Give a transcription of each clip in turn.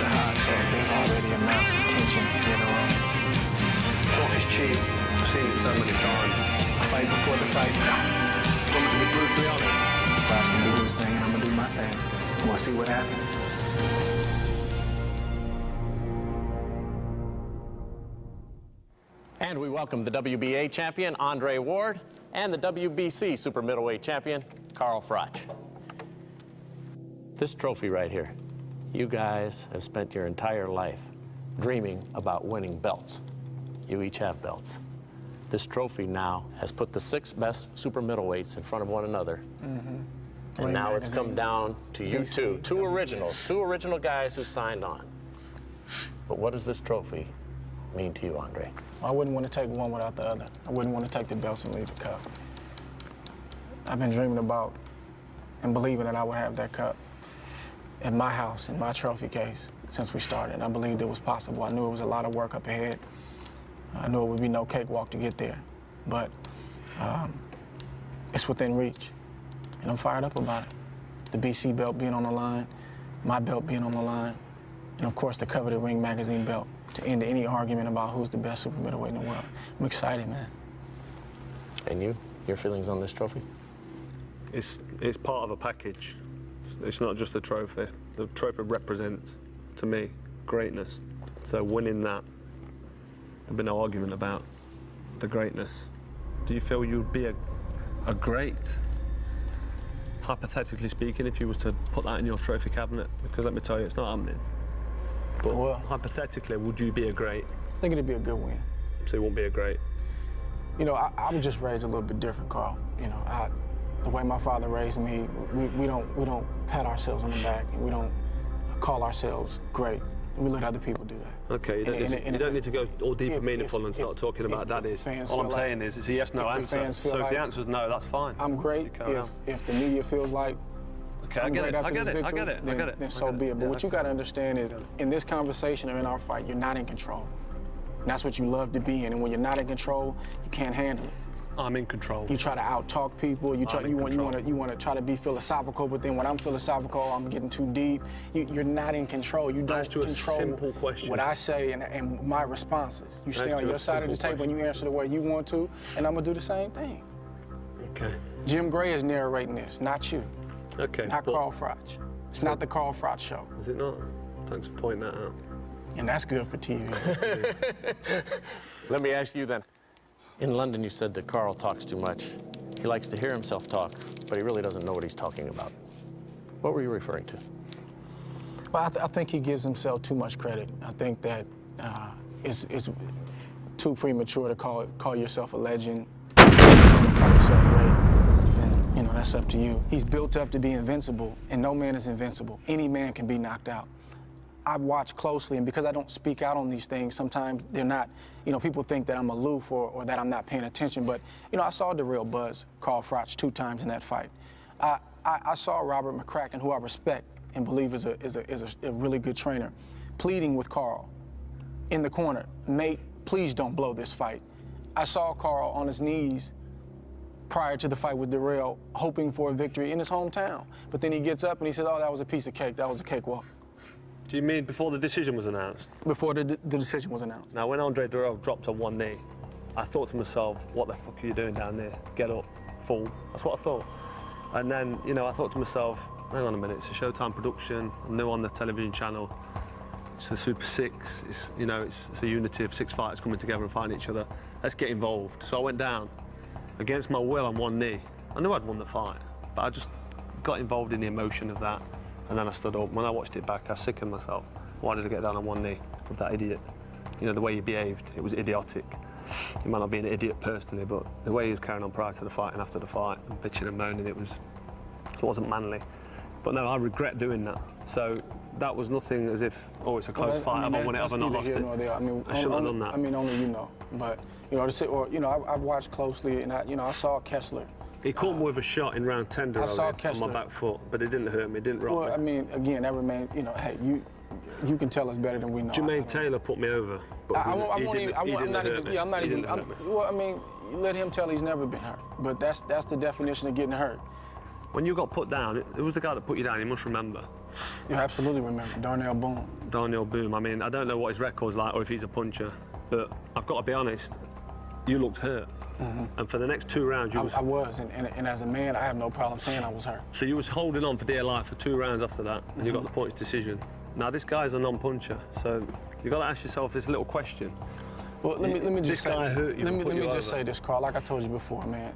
So there's already enough tension in the room. Talk is cheap. I've seen it so many times. Fight before the fight. Want me to be brutally honest? Froch can do his thing, I'm gonna do my thing. We'll see what happens. And we welcome the WBA champion, Andre Ward, and the WBC super middleweight champion, Carl Froch. This trophy right here, you guys have spent your entire life dreaming about winning belts. You each have belts. This trophy now has put the 6 best super middleweights in front of one another. And now it's come down to you two, two original guys who signed on. But what does this trophy mean to you, Andre? I wouldn't want to take one without the other. I wouldn't want to take the belts and leave the cup. I've been dreaming about and believing that I would have that cup in my house, in my trophy case, since we started. And I believed it was possible. I knew it was a lot of work up ahead. I knew it would be no cakewalk to get there. But it's within reach. And I'm fired up about it. The BC belt being on the line, my belt being on the line, and of course the coveted Ring Magazine belt to end any argument about who's the best super middleweight in the world. I'm excited, man. And you? Your feelings on this trophy? It's part of a package. It's not just a trophy. The trophy represents, to me, greatness. So winning that, there'd be no argument about the greatness. Do you feel you'd be a great, hypothetically speaking, if you was to put that in your trophy cabinet? Because let me tell you, it's not happening. But well, hypothetically, would you be a great? I think it'd be a good win. So you won't be a great? You know, I was just raised a little bit different, Carl. You know, the way my father raised me, we don't pat ourselves on the back, and we don't call ourselves great. We let other people do that. Okay, you don't need to go all deep and meaningful and start talking about daddies. All I'm saying is it's a yes/no answer. So if the answer's no, that's fine. I'm great if the media feels like okay, I get it. Then so be it. But what you got to understand is, in this conversation or in our fight, you're not in control. And that's what you love to be in. And when you're not in control, you can't handle it. I'm in control. You try to out-talk people. You want to try to be philosophical. But then when I'm philosophical, I'm getting too deep. You're not in control. You don't control simple question. what I say and my responses. You stay on your side of the table and you answer the way you want to, and I'm gonna do the same thing. Okay. Jim Gray is narrating this, not you. Okay. Not Carl Froch. It's not the Carl Froch show. Is it not? Thanks for pointing that out. And that's good for TV. Let me ask you then. In London, you said that Carl talks too much. He likes to hear himself talk, but he really doesn't know what he's talking about. What were you referring to? Well, I think he gives himself too much credit. I think that it's too premature to call yourself a legend, call yourself great. And, you know, that's up to you. He's built up to be invincible, and no man is invincible. Any man can be knocked out. I've watched closely, and because I don't speak out on these things, sometimes they're not, you know, people think that I'm aloof or that I'm not paying attention, but, you know, I saw the real buzz, Carl Froch, 2 times in that fight. I saw Robert McCracken, who I respect and believe is a really good trainer, pleading with Carl in the corner, mate, please don't blow this fight. I saw Carl on his knees prior to the fight with Darrell, hoping for a victory in his hometown. But then he gets up and he says, oh, that was a piece of cake, that was a cakewalk. Do you mean before the decision was announced? Before the decision was announced. Now, when Andre Darrell dropped on one knee, I thought to myself, what the fuck are you doing down there? Get up, fool. That's what I thought. And then, you know, I thought to myself, hang on a minute, it's a Showtime production, I'm new on the television channel, it's the Super 6, it's, you know, it's a unity of 6 fighters coming together and fighting each other. Let's get involved. So I went down, against my will on one knee. I knew I'd won the fight, but I just got involved in the emotion of that. And then I stood up. When I watched it back, I sickened myself. Why did I get down on one knee with that idiot? You know, the way he behaved, it was idiotic. He might not be an idiot personally, but the way he was carrying on prior to the fight and after the fight, and bitching and moaning, it wasn't manly. But no, I regret doing that. So that was nothing as if, oh, it's a close fight, have I won it, have I not lost it? I mean, I shouldn't have done that. I mean, only you know. But, you know, I've watched closely, and I saw Kessler. He caught me with a shot in round 10 on my back foot, but it didn't hurt me, it didn't rock me. Well, I mean, again, that remains, you know, hey, you can tell us better than we know. Jermaine Taylor put me over, but he didn't hurt me. Well, I mean, let him tell he's never been hurt. But that's the definition of getting hurt. When you got put down, it was the guy that put you down, you must remember. You absolutely remember Darnell Boone. Darnell Boone. I mean, I don't know what his record's like or if he's a puncher, but I've got to be honest, you looked hurt. And for the next 2 rounds, you I was, and as a man, I have no problem saying I was hurt. So you was holding on for dear life for 2 rounds after that, and you got the points decision. Now this guy's a non-puncher, so you got to ask yourself this little question. Well, let me just this guy hurt you. Let me just say this, Carl. Like I told you before, man,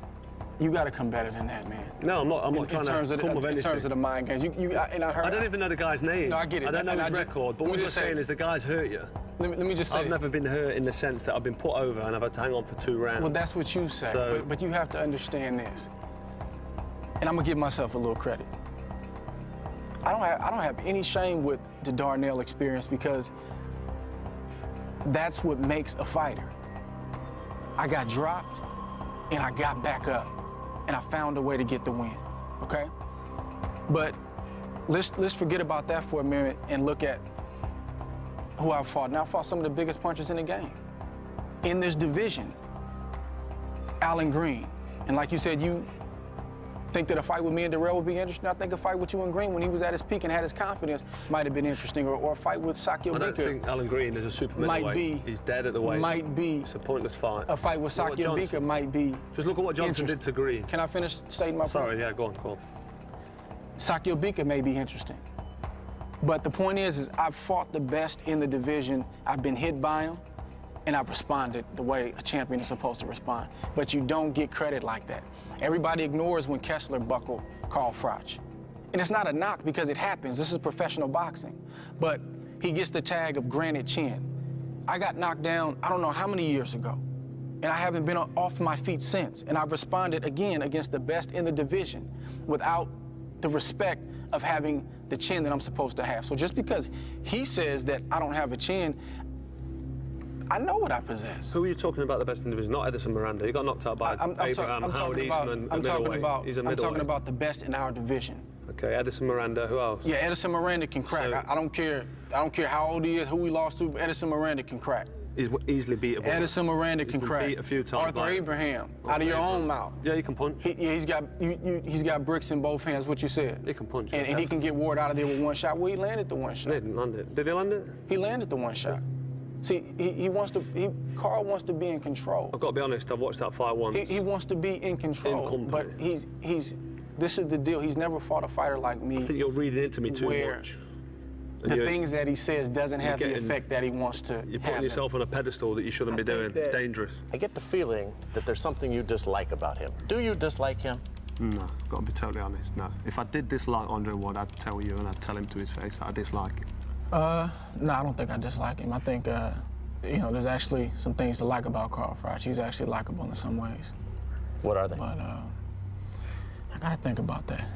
you got to come better than that, man. No, I'm not trying to come with anything. In terms of the mind games, and I heard. I don't even know the guy's name. No, I get it. I don't know his record, but what you're saying is the guy's hurt you. Let me just say. I've never been hurt in the sense that I've been put over and I've had to hang on for 2 rounds. Well, that's what you say, So, but you have to understand this. And I'm gonna give myself a little credit. I don't have any shame with the Darnell experience because that's what makes a fighter. I got dropped and I got back up and I found a way to get the win, okay? But let's forget about that for a minute and look at who I fought. Now I fought some of the biggest punchers in the game. In this division, Alan Green. And like you said, you think that a fight with me and Darrell would be interesting. I think a fight with you and Green when he was at his peak and had his confidence might have been interesting, or a fight with Sakio Bika. I don't think Alan Green is a super middleweight. He's dead at the weight. Might be. It's a pointless fight. A fight with Sakio Bika might be. Just look at what Johnson did to Green. Can I finish stating my point? Sorry, yeah, go on. Sakio Bika may be interesting. But the point is I've fought the best in the division. I've been hit by him, and I've responded the way a champion is supposed to respond. But you don't get credit like that. Everybody ignores when Kessler buckled Carl Froch. And it's not a knock because it happens. This is professional boxing. But he gets the tag of granite chin. I got knocked down, I don't know how many years ago. And I haven't been off my feet since. And I've responded again against the best in the division without the respect of having the chin that I'm supposed to have. So just because he says that I don't have a chin, I know what I possess. Who are you talking about the best in the division? Not Edison Miranda. He got knocked out by Abraham, Howard Eastman, a middleweight. He's a middleweight. I'm talking about the best in our division. Okay, Edison Miranda, who else? Yeah, Edison Miranda can crack. So, I don't care how old he is, who he lost to, Edison Miranda can crack. He's easily beatable. Edison Miranda can crack. Beat a few times. Arthur Abraham, out of your own mouth. Yeah, he can punch. He's got bricks in both hands, what you said. He can punch. And he can get Ward out of there with one shot. Well, he landed the one shot. He didn't land it. Did he land it? He landed the one shot. See, Carl wants to be in control. I've got to be honest, I've watched that fight once. He wants to be in control. But this is the deal. He's never fought a fighter like me. I think you're reading into me too much. The things that he says doesn't have the effect that he wants to. You're putting yourself on a pedestal that you shouldn't be doing. It's dangerous. I get the feeling that there's something you dislike about him. Do you dislike him? No, I've got to be totally honest, no. If I did dislike Andre Ward, I'd tell you and I'd tell him to his face that I dislike him. No, I don't think I dislike him. I think, there's actually some things to like about Carl Froch. He's actually likable in some ways. What are they? But I gotta think about that.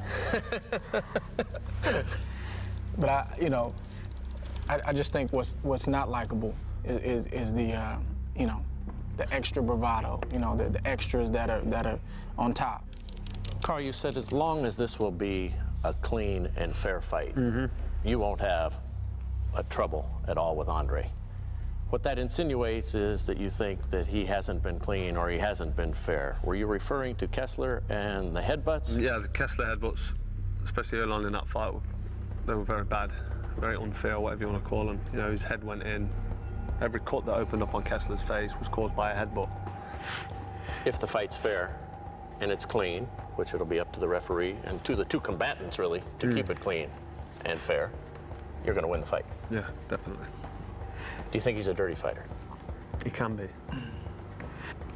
But I just think what's not likable is the extra bravado, the extras that are on top. Carl, you said as long as this will be a clean and fair fight, you won't have a trouble at all with Andre. What that insinuates is that you think that he hasn't been clean or he hasn't been fair. Were you referring to Kessler and the headbutts? Yeah, the Kessler headbutts, especially early on in that fight, they were very bad, very unfair, whatever you want to call them. His head went in. Every cut that opened up on Kessler's face was caused by a headbutt. If the fight's fair and it's clean, which it'll be up to the referee and to the two combatants, really, to keep it clean and fair, you're going to win the fight. Yeah, definitely. Do you think he's a dirty fighter? He can be.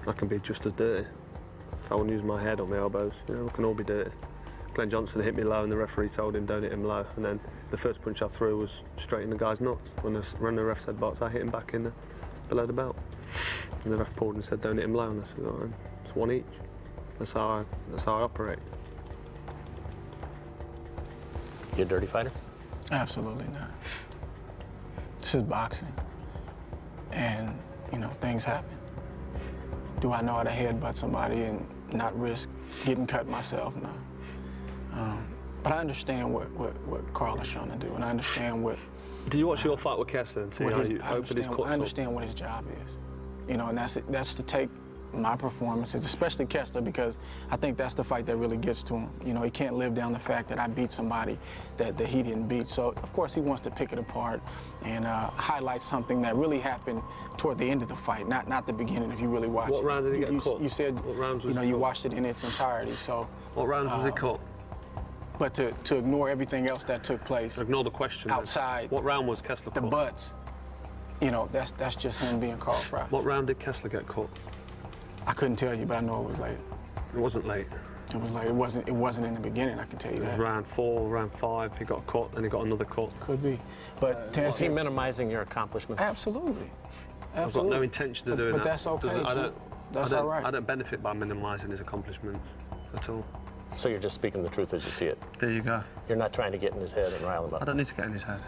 I can be just as dirty. If I wouldn't use my head or my elbows, we can all be dirty. Glenn Johnson hit me low and the referee told him don't hit him low, and then the first punch I threw was straight in the guy's nuts. When the ref said box, I hit him back in below the belt. And the ref pulled and said don't hit him low, and I said, all right, it's one each. That's how I operate. You a dirty fighter? Absolutely not. This is boxing. And, things happen. Do I know how to headbutt somebody and not risk getting cut myself? No. But I understand what Carl is trying to do, and I understand what... Did you watch your fight with Kessler and see how you opened his cuts up? I understand what his job is. And that's to take my performances, especially Kessler, because I think that's the fight that really gets to him. You know, he can't live down the fact that I beat somebody that he didn't beat. So, of course, he wants to pick it apart and highlight something that really happened toward the end of the fight, not the beginning, if you really watch it. What round did he get cut? You said, what rounds was you watched it in its entirety, so. What rounds was he cut? But to ignore everything else that took place. Ignore the question. Outside. What round was Kessler cut? The butts. You know, that's just him being Carl Froch. What round did Kessler get cut? I couldn't tell you, but I know it was late. It wasn't late. It was late. It wasn't in the beginning, I can tell you It was that. round 4, round 5, he got cut, then he got another cut. Could be. But Is he minimizing your accomplishments? Absolutely. I've got no intention of doing that. But that's okay, That's all right. I don't benefit by minimising his accomplishments at all. So you're just speaking the truth as you see it? There you go. You're not trying to get in his head and rile him up? I don't need to get in his head.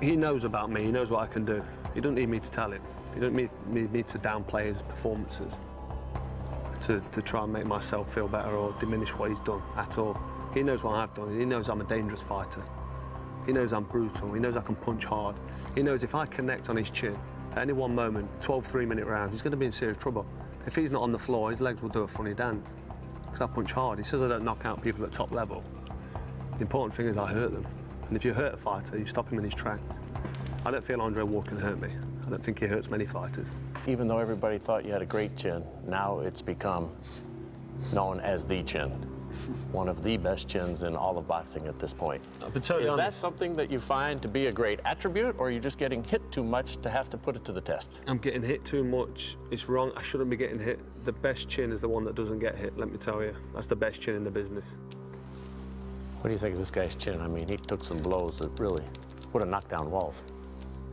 He knows about me, he knows what I can do. He doesn't need me to tell him. He doesn't need me to downplay his performances, to try and make myself feel better or diminish what he's done at all. He knows what I've done. He knows I'm a dangerous fighter. He knows I'm brutal. He knows I can punch hard. He knows if I connect on his chin, at any one moment, 12 3-minute rounds, he's going to be in serious trouble. If he's not on the floor, his legs will do a funny dance. Because I punch hard. He says I don't knock out people at top level. The important thing is I hurt them. And if you hurt a fighter, you stop him in his tracks. I don't feel Andre Ward can hurt me. I don't think he hurts many fighters. Even though everybody thought you had a great chin, now it's become known as the chin. One of the best chins in all of boxing at this point. I've been totally Is that honest. something that you find to be a great attribute, or are you just getting hit too much to have to put it to the test? I'm getting hit too much. It's wrong. I shouldn't be getting hit. The best chin is the one that doesn't get hit, let me tell you. That's the best chin in the business. What do you think of this guy's chin? I mean, he took some blows that really would have knocked down walls.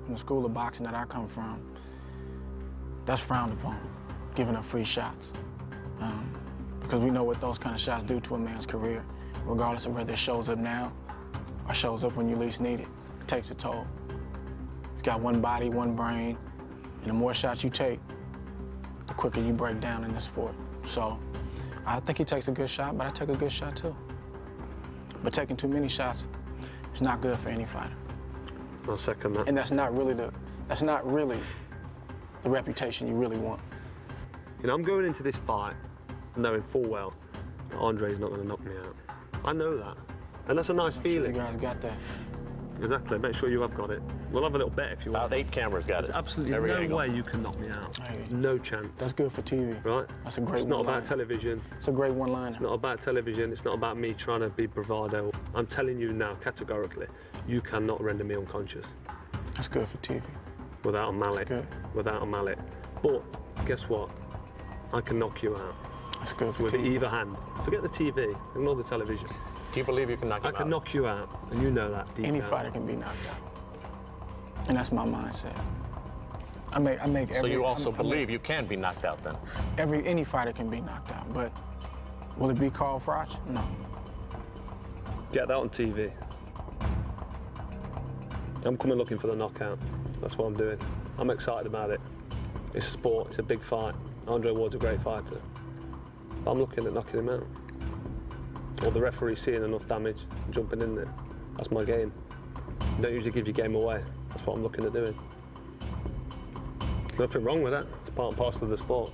In the school of boxing that I come from, that's frowned upon, giving up free shots. Because we know what those kind of shots do to a man's career, regardless of whether it shows up now or shows up when you least need it. It takes a toll. He's got one body, one brain, and the more shots you take, the quicker you break down in the sport. So I think he takes a good shot, but I take a good shot too. But taking too many shots is not good for any fighter. I'll second that. And that's not really the reputation you really want. You know, I'm going into this fight knowing full well that Andre's not going to knock me out. I know that. And that's a nice feeling. You guys got that. Exactly. Make sure you have got it. We'll have a little bet if you want. About 8 cameras got There's it. absolutely Every no angle. way you can knock me out. Hey. No chance. That's good for TV. Right? That's a great It's not one-liner. about television. It's a great one-liner. It's not about television. It's not about me trying to be bravado. I'm telling you now, categorically, you cannot render me unconscious That's good for TV. without a mallet. That's good. Without a mallet. But guess what? I can knock you out That's good for with TV. either hand. Forget the TV. Ignore the television. Do you believe you can knock him I out? can knock you out, and you know that deep Any down. fighter can be knocked out. And that's my mindset. I make every... So you also I make- believe you can be knocked out then? any fighter can be knocked out, but will it be Carl Froch? No. Get that on TV. I'm coming looking for the knockout. That's what I'm doing. I'm excited about it. It's a sport. It's a big fight. Andre Ward's a great fighter. But I'm looking at knocking him out. Or the referee seeing enough damage and jumping in there. That's my game. You don't usually give your game away. That's what I'm looking at doing. Nothing wrong with that. It's part and parcel of the sport.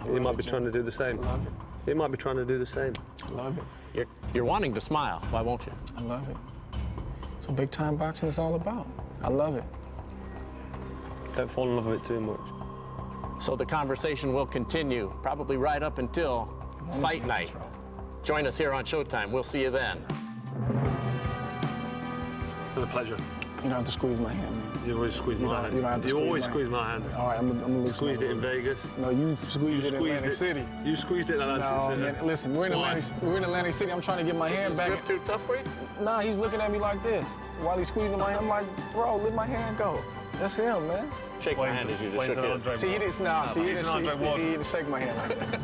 He might be trying to do the same. I love it. He might be trying to do the same. I love it. You're wanting to smile. Why won't you? I love it. That's what big time boxing is all about. I love it. Don't fall in love with it too much. So the conversation will continue, probably right up until fight night. Join us here on Showtime. We'll see you then. It's been a pleasure. You don't have to squeeze my hand, man. You always squeeze my hand. You don't have to You squeeze always my squeeze my hand. All right, I'm gonna lose. Squeezed it in Vegas. No, you squeezed it in Atlantic City. You squeezed it in Atlantic No, City. man, listen, we're in Atlantic City. I'm trying to get my hand back. Grip too tough for you? Nah, he's looking at me like this. While he's squeezing my hand, I'm like, bro, let my hand go. That's him, man. Shake my hand as you just shook his. See, he didn't, nah, see, he didn't shake my hand like that.